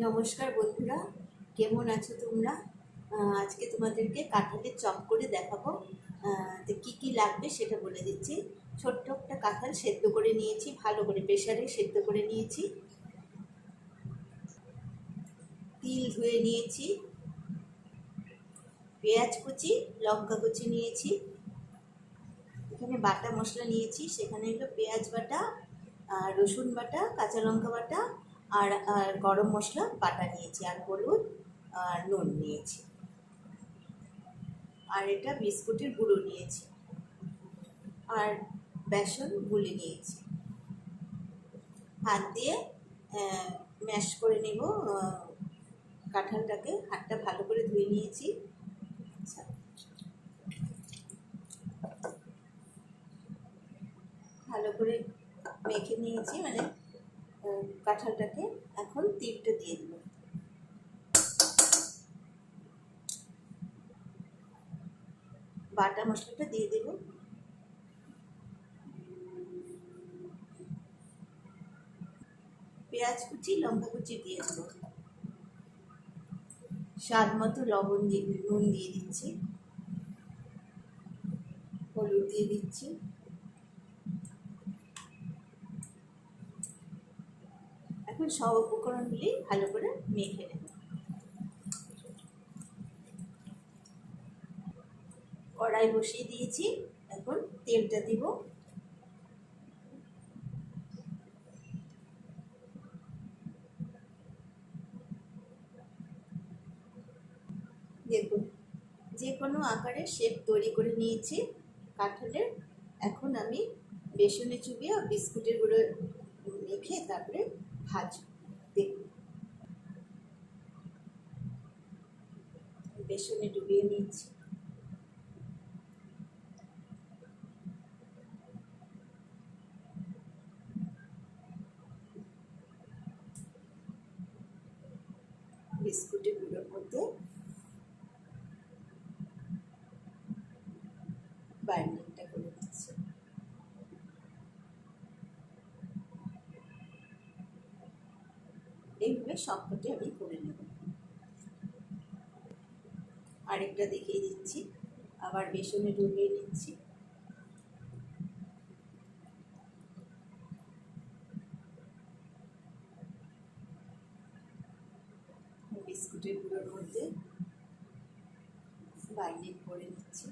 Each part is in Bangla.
নমস্কার বন্ধুরা, কেমন আছো তোমরা? আজকে তোমাদেরকে কাঁঠালের চপ করে দেখাবো। তো কী কী লাগবে সেটা বলে দিচ্ছি। ছোট্ট একটা কাঁঠাল সেদ্ধ করে নিয়েছি, ভালো করে প্রেশারে সেদ্ধ করে নিয়েছি। তিল ধুয়ে নিয়েছি, পেঁয়াজ কুচি, লঙ্কা কুচি নিয়েছি। এখানে বাটা মশলা নিয়েছি, সেখানে হলো পেঁয়াজ বাটা, রসুন বাটা, কাঁচা লঙ্কা বাটা, আর গরম মশলা বাটা নিয়েছি, আর হলুদ আর নুন নিয়েছি। আর এটা বিস্কুটের গুঁড়ো নিয়েছি, আর বেসন গুলে নিয়েছি। হাত দিয়ে ম্যাশ করে নেব কাঁঠালটাকে। হাতটা ভালো করে ধুয়ে নিয়েছি। আচ্ছা, ভালো করে মেখে নিয়েছি, মানে কাঁঠালটাকে। এখন তিলটা দিয়ে দেবো। বাটা মশলাটা দিয়ে দেব। পেঁয়াজ কুচি, লঙ্কা কুচি দিয়ে দেবো। স্বাদ মতো লবণ দিয়ে, নুন দিয়ে দিচ্ছি, হলুদ দিয়ে দিচ্ছি। এখন সব উপকরণগুলি ভালো করে মেখে নেব। কড়াই বসিয়ে দিয়েছি, এখন তেলটা দিব। দেখুন, যে কোনো আকারের শেপ তৈরি করে নিয়েছি কাঁঠালের। এখন আমি বেসনে চুবিয়ে বিস্কুটের গুঁড়ো মেখে তারপরে ভাজব। দেখুন, বেসনে ডুবিয়ে নিচ্ছি। বিস্কুটের গুঁড়োর মধ্যে বাইন্ডিংটা করে দিচ্ছি। এইভাবে সবকটি আমি করে নেব। আরেকটা দেখিয়ে দিচ্ছি, আবার বেসনে ডুবিয়ে নিচ্ছি। বিস্কুটের গুঁড়োর মধ্যে বাইন্ডিং করে নিচ্ছি।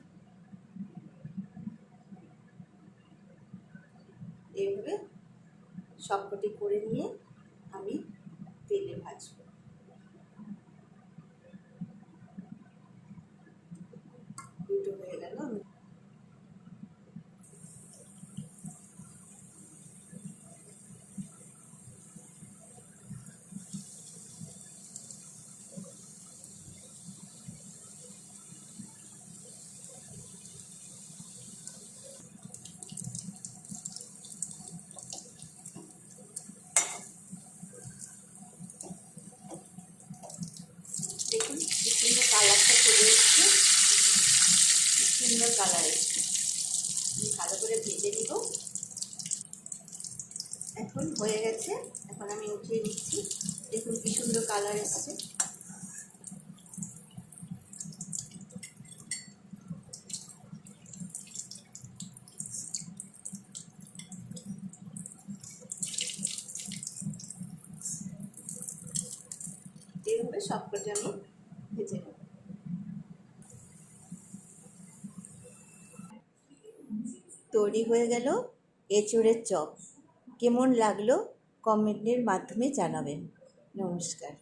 এইভাবে সবকটি করে নিয়ে আমি তেলে ভাজবো। দুটো হয়ে গেল। দেখুন কি সুন্দর কালারটা চলে এসছে, সুন্দর কালার এসছে। ভালো করে ভেজে নিব। এখন হয়ে গেছে, এখন আমি উঠিয়ে নিচ্ছি। দেখুন কি সুন্দর কালার এসছে। এইভাবে সবকটা আমি ভেজে নেব। তৈরি হয়ে গেল এঁচোড়ের চপ। কেমন লাগলো কমেন্টের মাধ্যমে জানাবেন। নমস্কার।